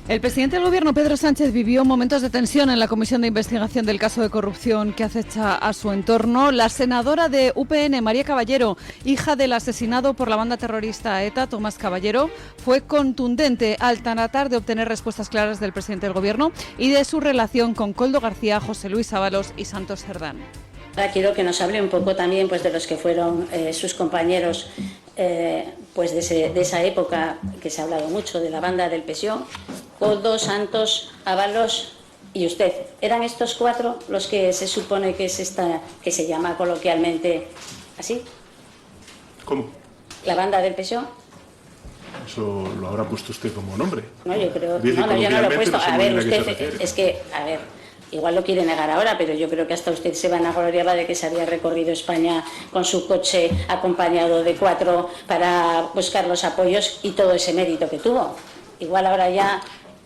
El presidente del Gobierno, Pedro Sánchez, vivió momentos de tensión en la comisión de investigación del caso de corrupción que acecha a su entorno. La senadora de UPN, María Caballero, hija del asesinado por la banda terrorista ETA, Tomás Caballero, fue contundente al tratar de obtener respuestas claras del presidente del Gobierno y de su relación con Koldo García, José Luis Ábalos y Santos Cerdán. Ahora quiero que nos hable un poco también de los que fueron sus compañeros de esa época, que se ha hablado mucho, de la banda del PSOE, Koldo, Santos, Ábalos y usted. ¿Eran estos cuatro los que se supone que es esta, que se llama coloquialmente así? ¿Cómo? ¿La banda del PSOE? Eso lo habrá puesto usted como nombre. No, yo creo... Dice No, yo no lo he puesto. no sé A muy ver, bien a qué se usted... refiere. Es que, a ver... Igual lo quiere negar ahora, pero yo creo que hasta usted se vanagloriaba de que se había recorrido España con su coche acompañado de 4 para buscar los apoyos y todo ese mérito que tuvo. Igual ahora ya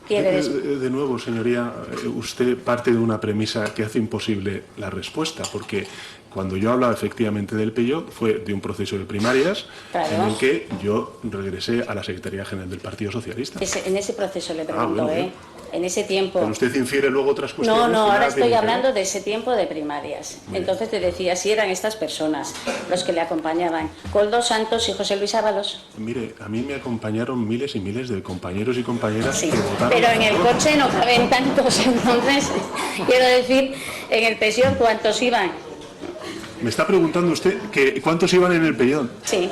quiere... De nuevo, señoría, usted parte de una premisa que hace imposible la respuesta, porque cuando yo hablaba efectivamente del PEYO fue de un proceso de primarias, claro, en el que yo regresé a la Secretaría General del Partido Socialista. En ese proceso le pregunto, bueno, en ese tiempo... Pero usted infiere luego otras cuestiones. No, ahora estoy hablando de ese tiempo de primarias. Entonces te decía, si eran estas personas los que le acompañaban, Koldo, Santos y José Luis Ábalos. Mire, a mí me acompañaron miles y miles de compañeros y compañeras que votaron. Pero en el coche no caben tantos, entonces, quiero decir, en el PSOE, ¿cuántos iban? Me está preguntando usted que cuántos iban en el pellón. Sí.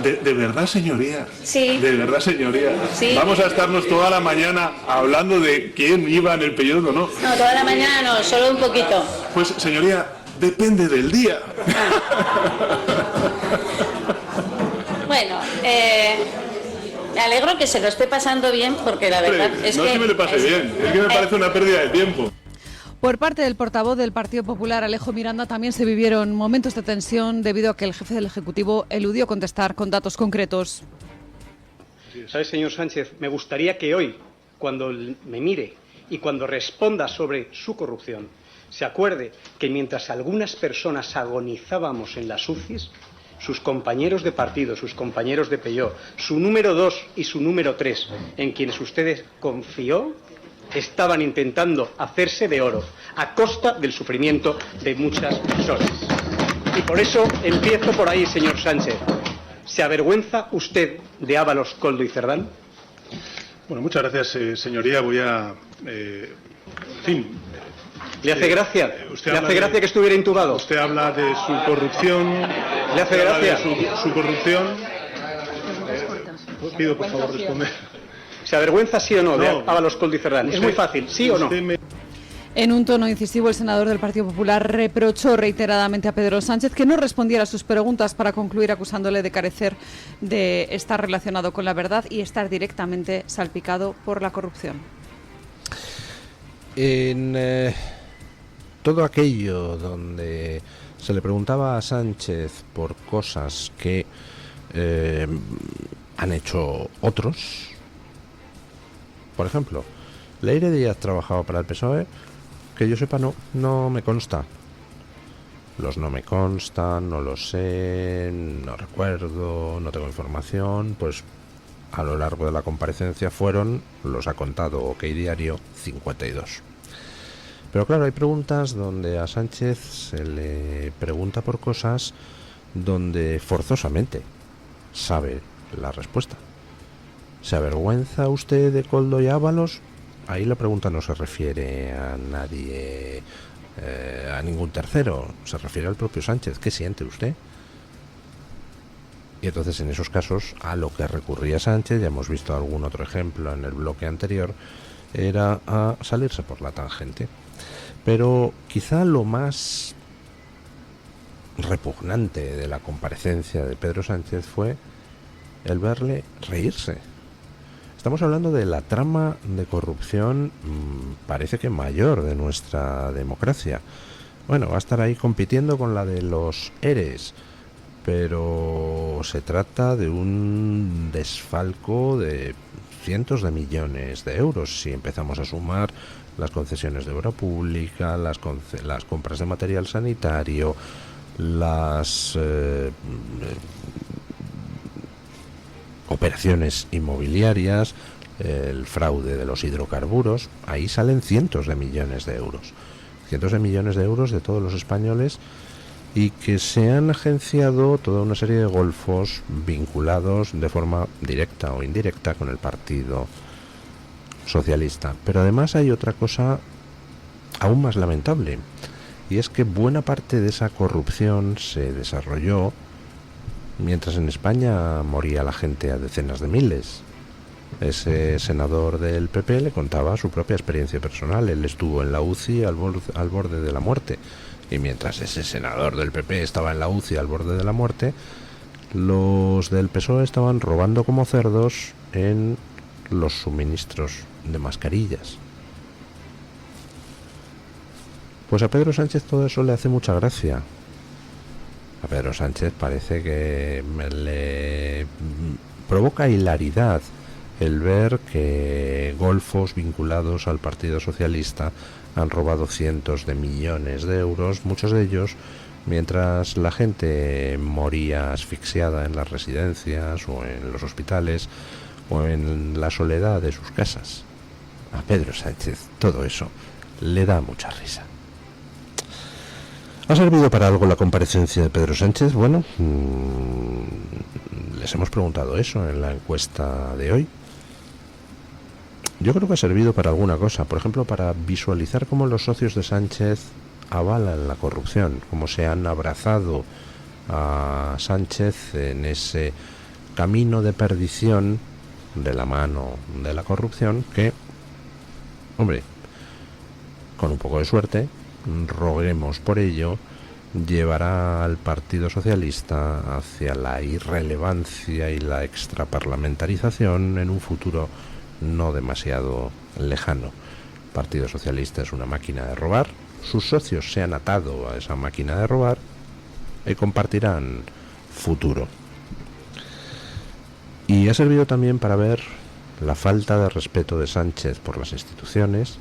¿De verdad, señoría? Sí. ¿De verdad, señoría? Sí. ¿Vamos a estarnos toda la mañana hablando de quién iba en el pellón o no? No, toda la mañana no, solo un poquito. Pues, señoría, depende del día. Bueno, me alegro que se lo esté pasando bien, porque la verdad es no que... No es que me le pase bien, es que me parece una pérdida de tiempo. Por parte del portavoz del Partido Popular, Alejo Miranda, también se vivieron momentos de tensión debido a que el jefe del Ejecutivo eludió contestar con datos concretos. ¿Sabe, señor Sánchez? Me gustaría que hoy, cuando me mire y cuando responda sobre su corrupción, se acuerde que mientras algunas personas agonizábamos en las UCIs, sus compañeros de partido, sus compañeros de PEYO, su número 2 y su número 3, en quienes ustedes confió, estaban intentando hacerse de oro a costa del sufrimiento de muchas personas. Y por eso empiezo por ahí, señor Sánchez. ¿Se avergüenza usted de Ábalos, Koldo y Cerdán? Bueno, muchas gracias, señoría. Voy a... en fin... ¿Le hace gracia? ¿Le hace gracia que estuviera intubado? Usted habla de su corrupción... ¿Le hace gracia? Su corrupción... pido, por favor, responder. ¿Se avergüenza sí o no de Ábalos, Koldo y Cerdán? Es muy fácil, ¿sí o no? En un tono incisivo, el senador del Partido Popular reprochó reiteradamente a Pedro Sánchez que no respondiera a sus preguntas, para concluir acusándole de carecer de estar relacionado con la verdad y estar directamente salpicado por la corrupción. En todo aquello donde se le preguntaba a Sánchez por cosas que han hecho otros, por ejemplo, ¿Leire Díaz trabajaba para el PSOE? Que yo sepa, no me consta. Los no me constan, no lo sé, no recuerdo, no tengo información. Pues a lo largo de la comparecencia fueron, los ha contado OK Diario, 52. Pero claro, hay preguntas donde a Sánchez se le pregunta por cosas donde forzosamente sabe la respuesta. ¿Se avergüenza usted de Koldo y Ábalos? Ahí la pregunta no se refiere a nadie, a ningún tercero, se refiere al propio Sánchez. ¿Qué siente usted? Y entonces en esos casos a lo que recurría Sánchez, ya hemos visto algún otro ejemplo en el bloque anterior, era a salirse por la tangente. Pero quizá lo más repugnante de la comparecencia de Pedro Sánchez fue el verle reírse. Estamos hablando de la trama de corrupción, parece que mayor de nuestra democracia. Bueno, va a estar ahí compitiendo con la de los ERES, pero se trata de un desfalco de cientos de millones de euros si empezamos a sumar las concesiones de obra pública, las compras de material sanitario, las operaciones inmobiliarias, el fraude de los hidrocarburos, ahí salen cientos de millones de euros de todos los españoles, y que se han agenciado toda una serie de golfos vinculados de forma directa o indirecta con el Partido Socialista. Pero además hay otra cosa aún más lamentable, y es que buena parte de esa corrupción se desarrolló mientras en España moría la gente a decenas de miles. Ese senador del PP le contaba su propia experiencia personal. Él estuvo en la UCI al borde de la muerte, y mientras ese senador del PP estaba en la UCI al borde de la muerte, los del PSOE estaban robando como cerdos en los suministros de mascarillas. Pues a Pedro Sánchez todo eso le hace mucha gracia. A Pedro Sánchez parece que le provoca hilaridad el ver que golfos vinculados al Partido Socialista han robado cientos de millones de euros, muchos de ellos mientras la gente moría asfixiada en las residencias o en los hospitales o en la soledad de sus casas. A Pedro Sánchez todo eso le da mucha risa. ¿Ha servido para algo la comparecencia de Pedro Sánchez? Bueno, les hemos preguntado eso en la encuesta de hoy. Yo creo que ha servido para alguna cosa, por ejemplo, para visualizar cómo los socios de Sánchez avalan la corrupción, cómo se han abrazado a Sánchez en ese camino de perdición de la mano de la corrupción que, hombre, con un poco de suerte, roguemos por ello, llevará al Partido Socialista hacia la irrelevancia y la extraparlamentarización en un futuro no demasiado lejano. El Partido Socialista es una máquina de robar, sus socios se han atado a esa máquina de robar y compartirán futuro. Y ha servido también para ver la falta de respeto de Sánchez por las instituciones,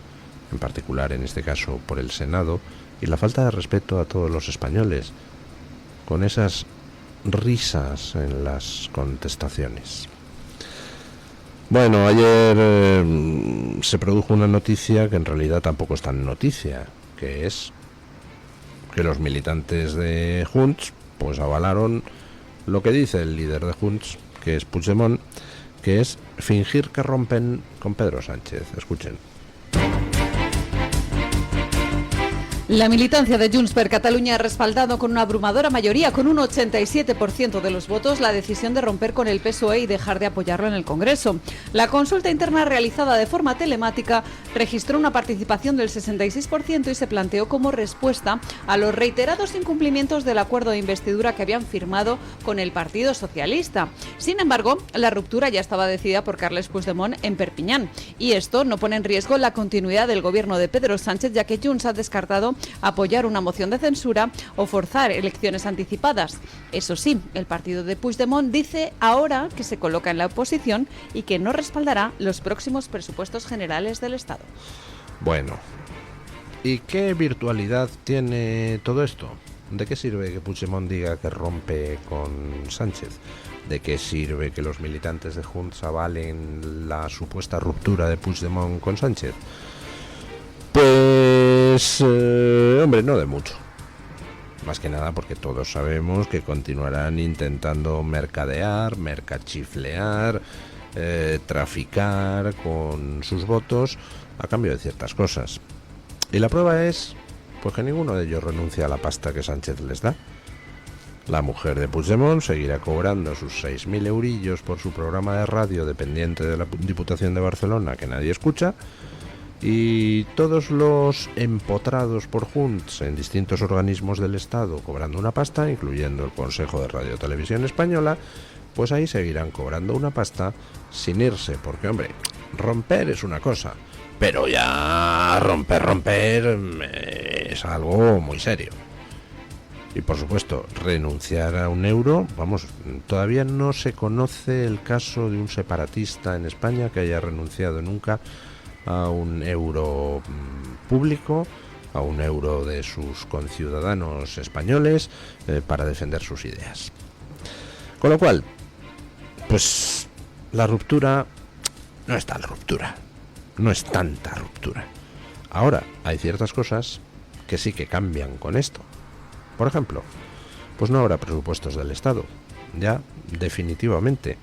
en particular en este caso por el Senado, y la falta de respeto a todos los españoles, con esas risas en las contestaciones. Bueno, ayer se produjo una noticia que en realidad tampoco es tan noticia, que es que los militantes de Junts pues avalaron lo que dice el líder de Junts, que es Puigdemont, que es fingir que rompen con Pedro Sánchez. Escuchen. La militancia de Junts per Catalunya ha respaldado con una abrumadora mayoría, con un 87% de los votos, la decisión de romper con el PSOE y dejar de apoyarlo en el Congreso. La consulta interna realizada de forma telemática registró una participación del 66% y se planteó como respuesta a los reiterados incumplimientos del acuerdo de investidura que habían firmado con el Partido Socialista. Sin embargo, la ruptura ya estaba decidida por Carles Puigdemont en Perpiñán, y esto no pone en riesgo la continuidad del gobierno de Pedro Sánchez, ya que Junts ha descartado apoyar una moción de censura o forzar elecciones anticipadas. Eso sí, el partido de Puigdemont dice ahora que se coloca en la oposición y que no respaldará los próximos presupuestos generales del Estado. Bueno, ¿y qué virtualidad tiene todo esto? ¿De qué sirve que Puigdemont diga que rompe con Sánchez? ¿De qué sirve que los militantes de Junts avalen la supuesta ruptura de Puigdemont con Sánchez? Pues, hombre, no de mucho. Más que nada porque todos sabemos que continuarán intentando mercadear, mercachiflear, traficar con sus votos a cambio de ciertas cosas. Y la prueba es pues que ninguno de ellos renuncia a la pasta que Sánchez les da. La mujer de Puigdemont seguirá cobrando sus 6.000 eurillos por su programa de radio dependiente de la Diputación de Barcelona que nadie escucha. Y todos los empotrados por Junts en distintos organismos del Estado cobrando una pasta, incluyendo el Consejo de Radio Televisión Española, pues ahí seguirán cobrando una pasta sin irse, porque, hombre, romper es una cosa, pero ya romper es algo muy serio. Y por supuesto, renunciar a un euro, vamos, todavía no se conoce el caso de un separatista en España que haya renunciado nunca a un euro público, a un euro de sus conciudadanos españoles para defender sus ideas. Con lo cual, pues la ruptura no es tal ruptura, no es tanta ruptura. Ahora, hay ciertas cosas que sí que cambian con esto. Por ejemplo, pues no habrá presupuestos del Estado, ya definitivamente.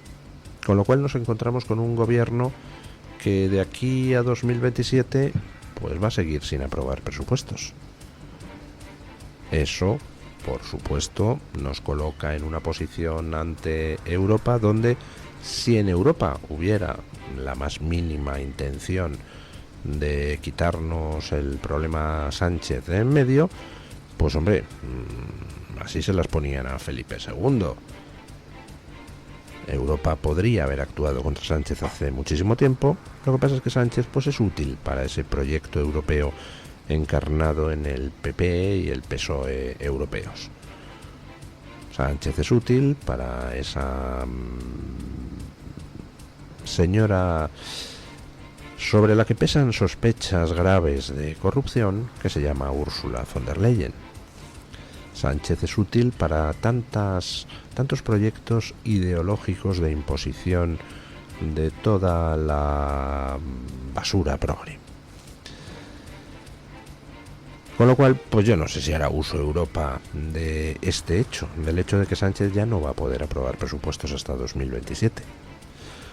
Con lo cual nos encontramos con un gobierno que de aquí a 2027 pues va a seguir sin aprobar presupuestos. Eso, por supuesto, nos coloca en una posición ante Europa donde, si en Europa hubiera la más mínima intención de quitarnos el problema Sánchez de en medio, pues hombre, así se las ponían a Felipe II. Europa podría haber actuado contra Sánchez hace muchísimo tiempo. Lo que pasa es que Sánchez pues es útil para ese proyecto europeo encarnado en el PP y el PSOE europeos. Sánchez es útil para esa señora sobre la que pesan sospechas graves de corrupción, que se llama Ursula von der Leyen. Sánchez es útil para tantos proyectos ideológicos de imposición de toda la basura progre. Con lo cual, pues yo no sé si hará uso Europa de este hecho, del hecho de que Sánchez ya no va a poder aprobar presupuestos hasta 2027.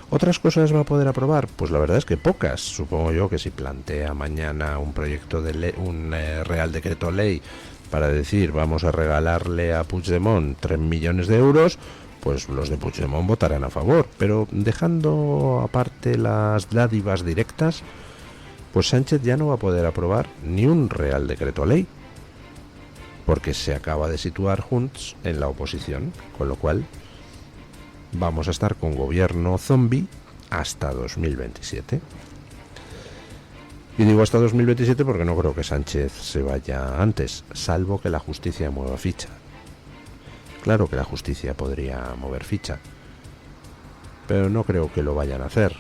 ¿Otras cosas va a poder aprobar? Pues la verdad es que pocas. Supongo yo que si plantea mañana un proyecto de ley, un Real Decreto Ley para decir vamos a regalarle a Puigdemont 3 millones de euros, pues los de Puigdemont votarán a favor. Pero dejando aparte las dádivas directas, pues Sánchez ya no va a poder aprobar ni un Real Decreto Ley, porque se acaba de situar Junts en la oposición, con lo cual vamos a estar con gobierno zombie hasta 2027. Y digo hasta 2027 porque no creo que Sánchez se vaya antes, salvo que la justicia mueva ficha. Claro que la justicia podría mover ficha, pero no creo que lo vayan a hacer.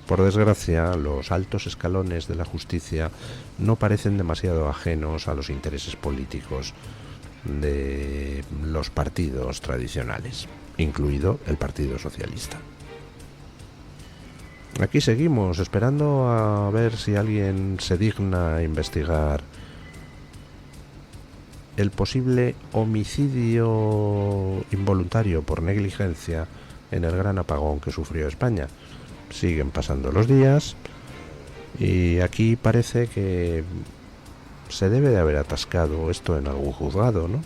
Por desgracia, los altos escalones de la justicia no parecen demasiado ajenos a los intereses políticos de los partidos tradicionales, incluido el Partido Socialista. Aquí seguimos esperando a ver si alguien se digna a investigar el posible homicidio involuntario por negligencia en el gran apagón que sufrió España. Siguen pasando los días y aquí parece que se debe de haber atascado esto en algún juzgado, ¿no?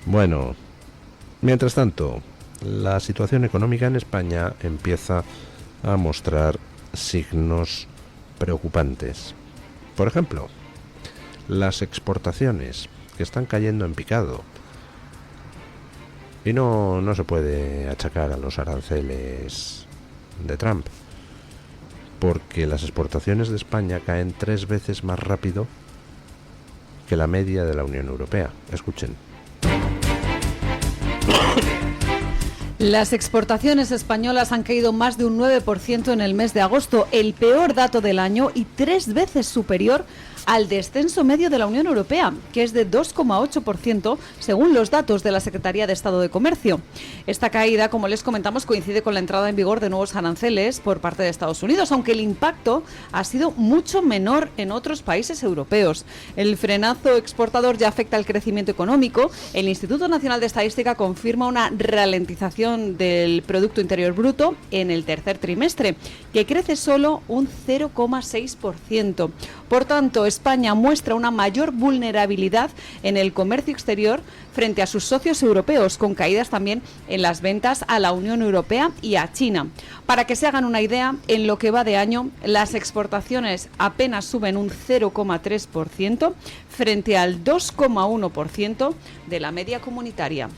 Bueno, mientras tanto, la situación económica en España empieza a mostrar signos preocupantes. Por ejemplo, las exportaciones, que están cayendo en picado. Y no se puede achacar a los aranceles de Trump, porque las exportaciones de España caen 3 veces más rápido que la media de la Unión Europea. Escuchen. Las exportaciones españolas han caído más de un 9% en el mes de agosto, el peor dato del año y 3 veces superior al descenso medio de la Unión Europea, que es de 2,8% según los datos de la Secretaría de Estado de Comercio. Esta caída, como les comentamos, coincide con la entrada en vigor de nuevos aranceles por parte de Estados Unidos, aunque el impacto ha sido mucho menor en otros países europeos. El frenazo exportador ya afecta al crecimiento económico. El Instituto Nacional de Estadística confirma una ralentización del Producto Interior Bruto en el tercer trimestre, que crece solo un 0,6%. Por tanto, España muestra una mayor vulnerabilidad en el comercio exterior frente a sus socios europeos, con caídas también en las ventas a la Unión Europea y a China. Para que se hagan una idea, en lo que va de año, las exportaciones apenas suben un 0,3% frente al 2,1% de la media comunitaria.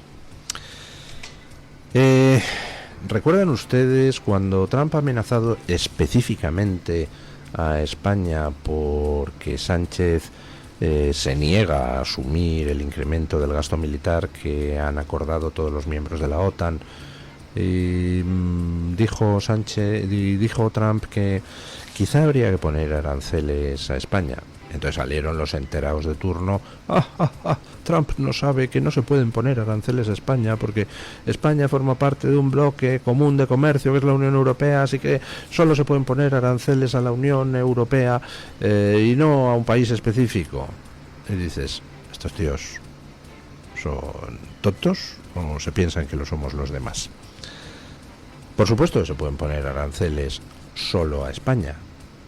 ¿Recuerdan ustedes cuando Trump ha amenazado específicamente a España porque Sánchez se niega a asumir el incremento del gasto militar que han acordado todos los miembros de la OTAN? Y dijo Trump que quizá habría que poner aranceles a España. Entonces salieron los enterados de turno. Trump no sabe que no se pueden poner aranceles a España porque España forma parte de un bloque común de comercio que es la Unión Europea, así que solo se pueden poner aranceles a la Unión Europea y no a un país específico. Y dices, ¿estos tíos son tontos o se piensan que lo somos los demás? Por supuesto que se pueden poner aranceles solo a España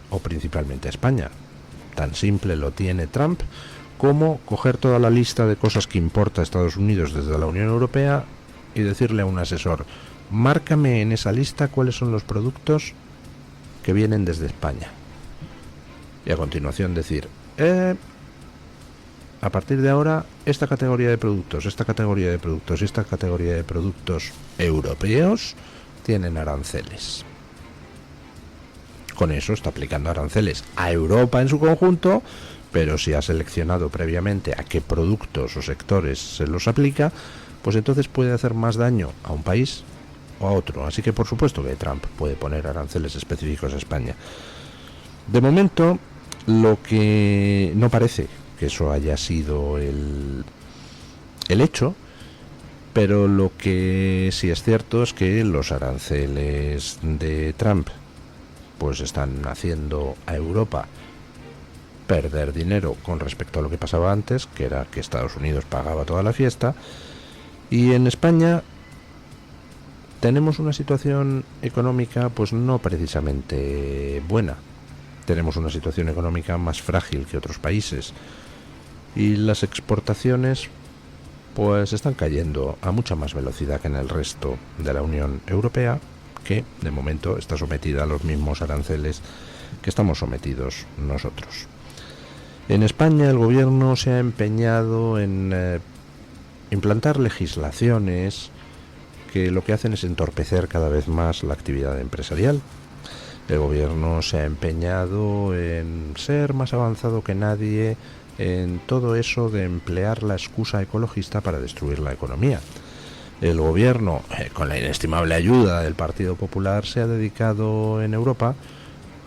o principalmente a España. Tan simple lo tiene Trump como coger toda la lista de cosas que importa a Estados Unidos desde la Unión Europea y decirle a un asesor, márcame en esa lista cuáles son los productos que vienen desde España. Y a continuación decir, a partir de ahora, esta categoría de productos, esta categoría de productos y esta categoría de productos europeos tienen aranceles. Con eso está aplicando aranceles a Europa en su conjunto, pero si ha seleccionado previamente a qué productos o sectores se los aplica, pues entonces puede hacer más daño a un país o a otro. Así que por supuesto que Trump puede poner aranceles específicos a España. De momento, lo que no parece que eso haya sido el hecho, pero lo que sí es cierto es que los aranceles de Trump pues están haciendo a Europa perder dinero con respecto a lo que pasaba antes, que era que Estados Unidos pagaba toda la fiesta, y en España tenemos una situación económica pues no precisamente buena. Tenemos una situación económica más frágil que otros países y las exportaciones pues están cayendo a mucha más velocidad que en el resto de la Unión Europea, que de momento está sometida a los mismos aranceles que estamos sometidos nosotros. En España el gobierno se ha empeñado en implantar legislaciones que lo que hacen es entorpecer cada vez más la actividad empresarial. El gobierno se ha empeñado en ser más avanzado que nadie en todo eso de emplear la excusa ecologista para destruir la economía. El gobierno, con la inestimable ayuda del Partido Popular, se ha dedicado en Europa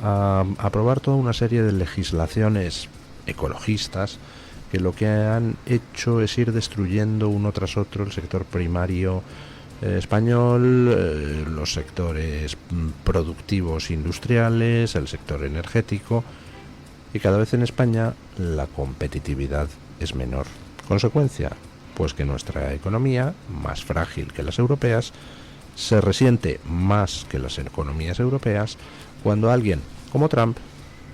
a aprobar toda una serie de legislaciones ecologistas que lo que han hecho es ir destruyendo uno tras otro el sector primario español, los sectores productivos industriales, el sector energético, y cada vez en España la competitividad es menor. Consecuencia, pues que nuestra economía, más frágil que las europeas, se resiente más que las economías europeas cuando alguien como Trump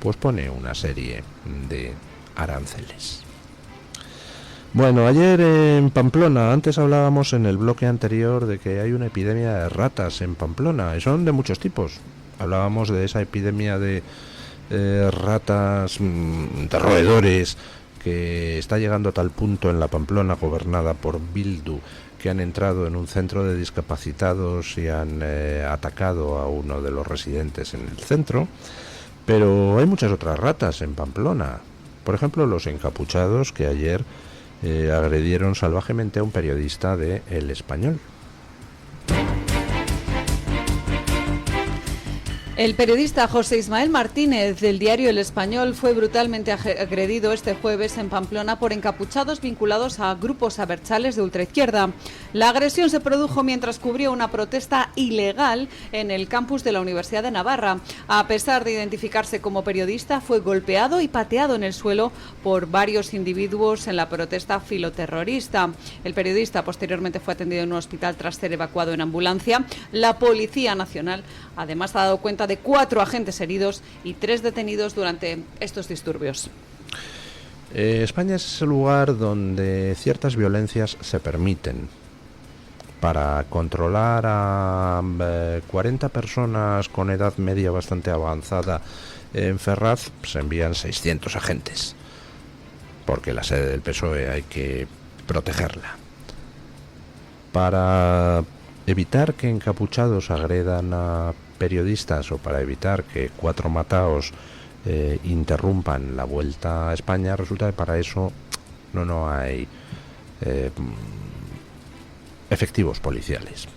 pues pone una serie de aranceles. Bueno, ayer en Pamplona, antes hablábamos en el bloque anterior de que hay una epidemia de ratas en Pamplona, y son de muchos tipos. Hablábamos de esa epidemia de ratas, de roedores, que está llegando a tal punto en la Pamplona gobernada por Bildu, que han entrado en un centro de discapacitados y han atacado a uno de los residentes en el centro. Pero hay muchas otras ratas en Pamplona. Por ejemplo, los encapuchados que ayer agredieron salvajemente a un periodista de El Español. El periodista José Ismael Martínez del diario El Español fue brutalmente agredido este jueves en Pamplona por encapuchados vinculados a grupos abertzales de ultraizquierda. La agresión se produjo mientras cubría una protesta ilegal en el campus de la Universidad de Navarra. A pesar de identificarse como periodista, fue golpeado y pateado en el suelo por varios individuos en la protesta filoterrorista. El periodista posteriormente fue atendido en un hospital tras ser evacuado en ambulancia. La Policía Nacional además ha dado cuenta de 4 agentes heridos y 3 detenidos durante estos disturbios. España es ese lugar donde ciertas violencias se permiten. Para controlar a 40 personas con edad media bastante avanzada en Ferraz se envían 600 agentes, porque la sede del PSOE hay que protegerla. Para evitar que encapuchados agredan a periodistas o para evitar que 4 mataos interrumpan la vuelta a España, resulta que para eso no hay efectivos policiales.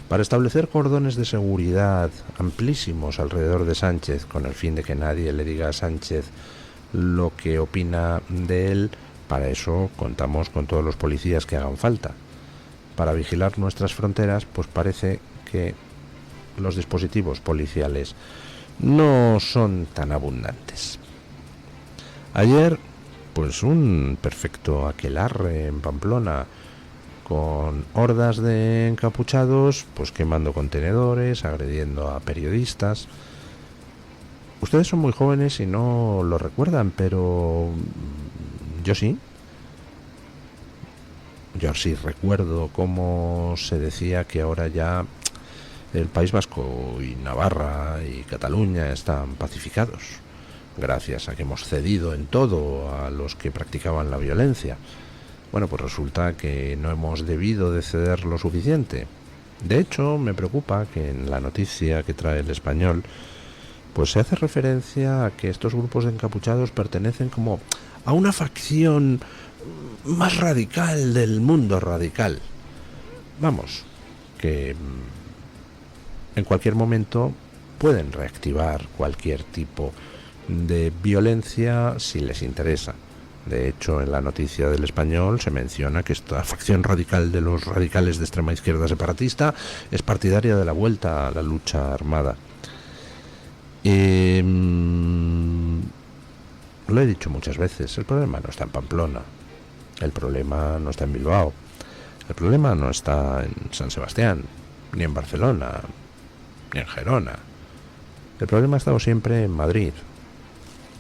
Para establecer cordones de seguridad amplísimos alrededor de Sánchez, con el fin de que nadie le diga a Sánchez lo que opina de él. Para eso contamos con todos los policías que hagan falta. Para vigilar nuestras fronteras, pues parece que los dispositivos policiales no son tan abundantes. Ayer, pues un perfecto aquelarre en Pamplona, con hordas de encapuchados, pues quemando contenedores, agrediendo a periodistas. Ustedes son muy jóvenes y no lo recuerdan, pero yo sí. Yo sí recuerdo cómo se decía que ahora ya el País Vasco y Navarra y Cataluña están pacificados, gracias a que hemos cedido en todo a los que practicaban la violencia. Bueno, pues resulta que no hemos debido de ceder lo suficiente. De hecho, me preocupa que en la noticia que trae El Español, pues se hace referencia a que estos grupos de encapuchados pertenecen como a una facción más radical del mundo radical. Vamos, que en cualquier momento pueden reactivar cualquier tipo de violencia si les interesa. De hecho, en la noticia del Español se menciona que esta facción radical de los radicales de extrema izquierda separatista es partidaria de la vuelta a la lucha armada. Lo he dicho muchas veces, el problema no está en Pamplona, el problema no está en Bilbao, el problema no está en San Sebastián, ni en Barcelona, ni en Gerona. El problema ha estado siempre en Madrid.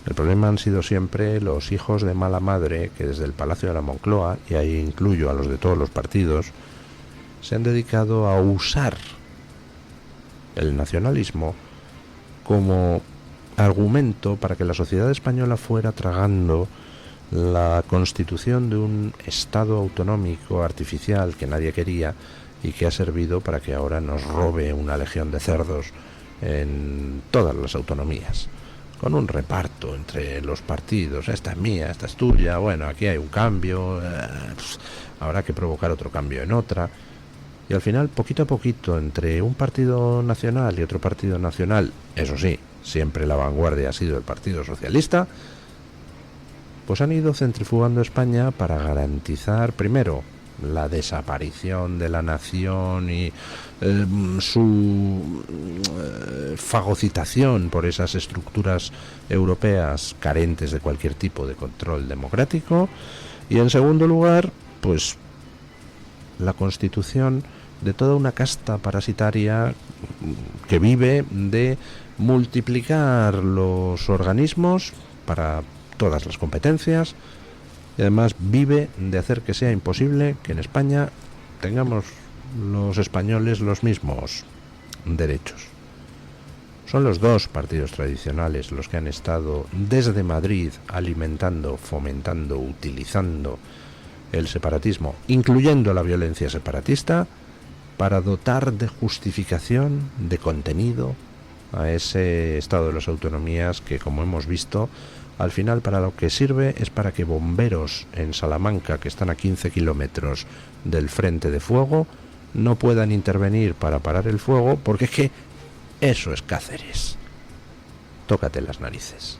El problema han sido siempre los hijos de mala madre que desde el Palacio de la Moncloa, y ahí incluyo a los de todos los partidos, se han dedicado a usar el nacionalismo como argumento para que la sociedad española fuera tragando la constitución de un Estado autonómico artificial que nadie quería y que ha servido para que ahora nos robe una legión de cerdos en todas las autonomías, con un reparto entre los partidos. Esta es mía, esta es tuya, bueno, aquí hay un cambio, habrá que provocar otro cambio en otra. Y al final, poquito a poquito, entre un partido nacional y otro partido nacional, eso sí, siempre la vanguardia ha sido el Partido Socialista, pues han ido centrifugando España para garantizar, primero, la desaparición de la nación y su fagocitación por esas estructuras europeas carentes de cualquier tipo de control democrático, y en segundo lugar, pues la constitución de toda una casta parasitaria que vive de multiplicar los organismos para todas las competencias, y además vive de hacer que sea imposible que en España tengamos los españoles los mismos derechos. Son los dos partidos tradicionales los que han estado desde Madrid alimentando, fomentando, utilizando el separatismo, incluyendo la violencia separatista, para dotar de justificación, de contenido a ese estado de las autonomías que, como hemos visto, al final para lo que sirve es para que bomberos en Salamanca, que están a 15 kilómetros del frente de fuego, no puedan intervenir para parar el fuego, porque es que eso es Cáceres. Tócate las narices.